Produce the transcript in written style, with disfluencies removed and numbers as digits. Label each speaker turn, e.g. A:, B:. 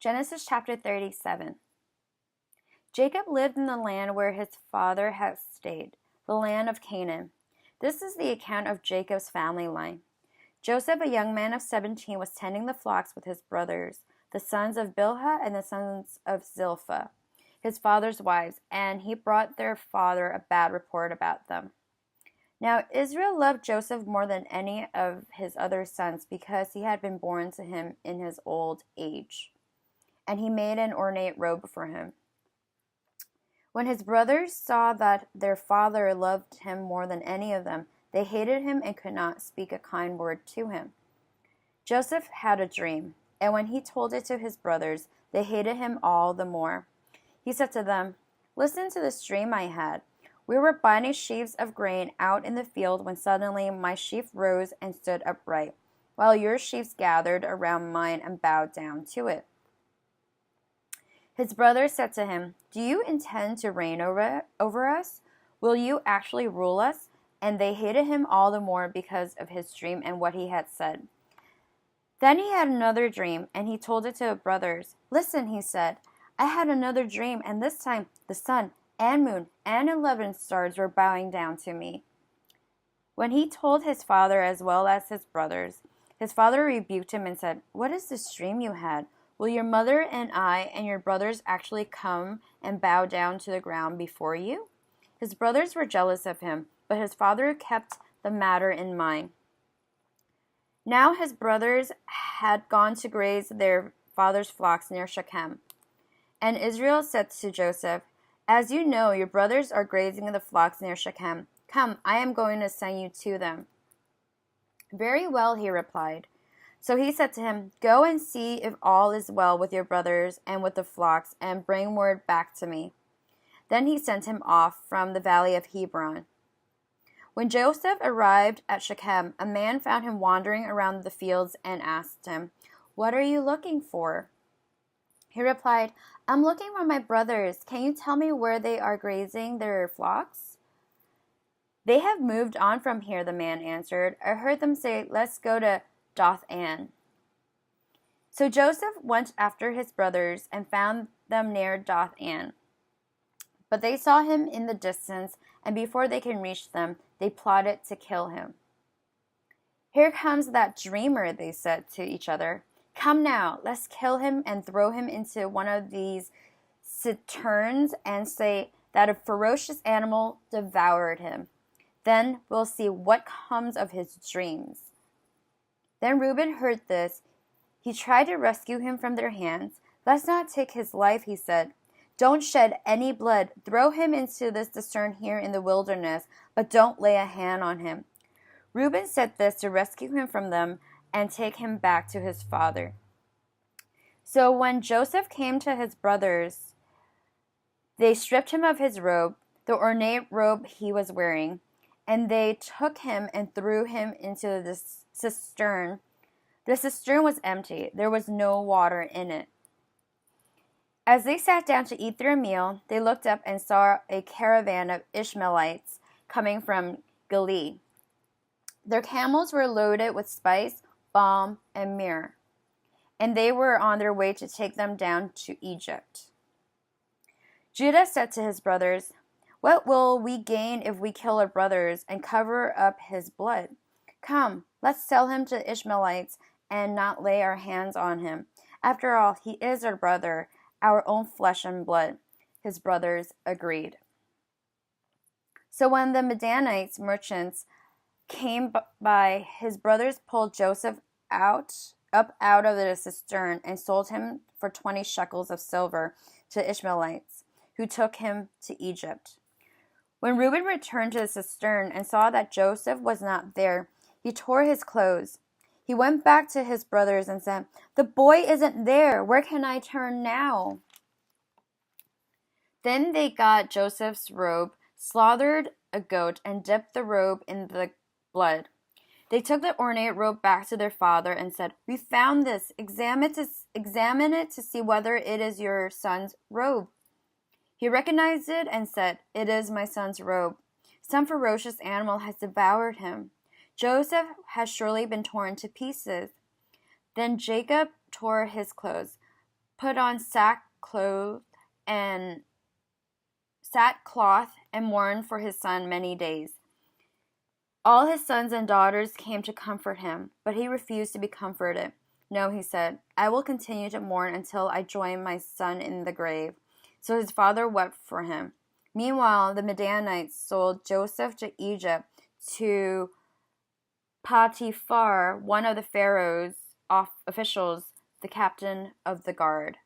A: Genesis chapter 37. Jacob lived in the land where his father had stayed, the land of Canaan. This is the account of Jacob's family line. Joseph, a young man of 17, was tending the flocks with his brothers, the sons of Bilhah and the sons of Zilpah, his father's wives, and he brought their father a bad report about them. Now Israel loved Joseph more than any of his other sons because he had been born to him in his old age, and he made an ornate robe for him. When his brothers saw that their father loved him more than any of them, they hated him and could not speak a kind word to him. Joseph had a dream, and when he told it to his brothers, they hated him all the more. He said to them, "Listen to this dream I had. We were binding sheaves of grain out in the field when suddenly my sheaf rose and stood upright, while your sheaves gathered around mine and bowed down to it." His brothers said to him, "Do you intend to reign over us? Will you actually rule us?" And they hated him all the more because of his dream and what he had said. Then he had another dream, and he told it to his brothers. "Listen," he said, "I had another dream, and this time the sun and moon and 11 stars were bowing down to me." When he told his father as well as his brothers, his father rebuked him and said, "What is this dream you had? Will your mother and I and your brothers actually come and bow down to the ground before you?" His brothers were jealous of him, but his father kept the matter in mind. Now his brothers had gone to graze their father's flocks near Shechem. And Israel said to Joseph, "As you know, your brothers are grazing the flocks near Shechem. Come, I am going to send you to them." "Very well," he replied. So he said to him, "Go and see if all is well with your brothers and with the flocks, and bring word back to me." Then he sent him off from the valley of Hebron. When Joseph arrived at Shechem, a man found him wandering around the fields and asked him, "What are you looking for?" He replied, "I'm looking for my brothers. Can you tell me where they are grazing their flocks?" "They have moved on from here," the man answered. "I heard them say, 'Let's go to Dothan.'" So Joseph went after his brothers and found them near Dothan. But they saw him in the distance, and before they could reach them, they plotted to kill him. "Here comes that dreamer," they said to each other. "Come now, let's kill him and throw him into one of these cisterns and say that a ferocious animal devoured him. Then we'll see what comes of his dreams." Then Reuben heard this. He tried to rescue him from their hands. "Let's not take his life," he said. "Don't shed any blood. Throw him into this cistern here in the wilderness, but don't lay a hand on him." Reuben said this to rescue him from them and take him back to his father. So when Joseph came to his brothers, they stripped him of his robe, the ornate robe he was wearing, and they took him and threw him into the cistern. The cistern was empty. There was no water in it. As they sat down to eat their meal, they looked up and saw a caravan of Ishmaelites coming from Gilead. Their camels were loaded with spice, balm, and myrrh, and they were on their way to take them down to Egypt. Judah said to his brothers, "What will we gain if we kill our brothers and cover up his blood? Come, let's sell him to the Ishmaelites and not lay our hands on him. After all, he is our brother, our own flesh and blood." His brothers agreed. So when the Midianites merchants came by, his brothers pulled Joseph up out of the cistern and sold him for 20 shekels of silver to the Ishmaelites, who took him to Egypt. When Reuben returned to the cistern and saw that Joseph was not there, he tore his clothes. He went back to his brothers and said, "The boy isn't there. Where can I turn now?" Then they got Joseph's robe, slaughtered a goat, and dipped the robe in the blood. They took the ornate robe back to their father and said, "We found this. Examine it to see whether it is your son's robe." He recognized it and said, "It is my son's robe. Some ferocious animal has devoured him. Joseph has surely been torn to pieces." Then Jacob tore his clothes. put on sackcloth and mourned for his son many days. All his sons and daughters came to comfort him, but he refused to be comforted. No, he said, I will continue to mourn until I join my son in the grave. So his father wept for him. Meanwhile, the Midianites sold Joseph to Egypt to Potiphar, one of the Pharaoh's officials, the captain of the guard.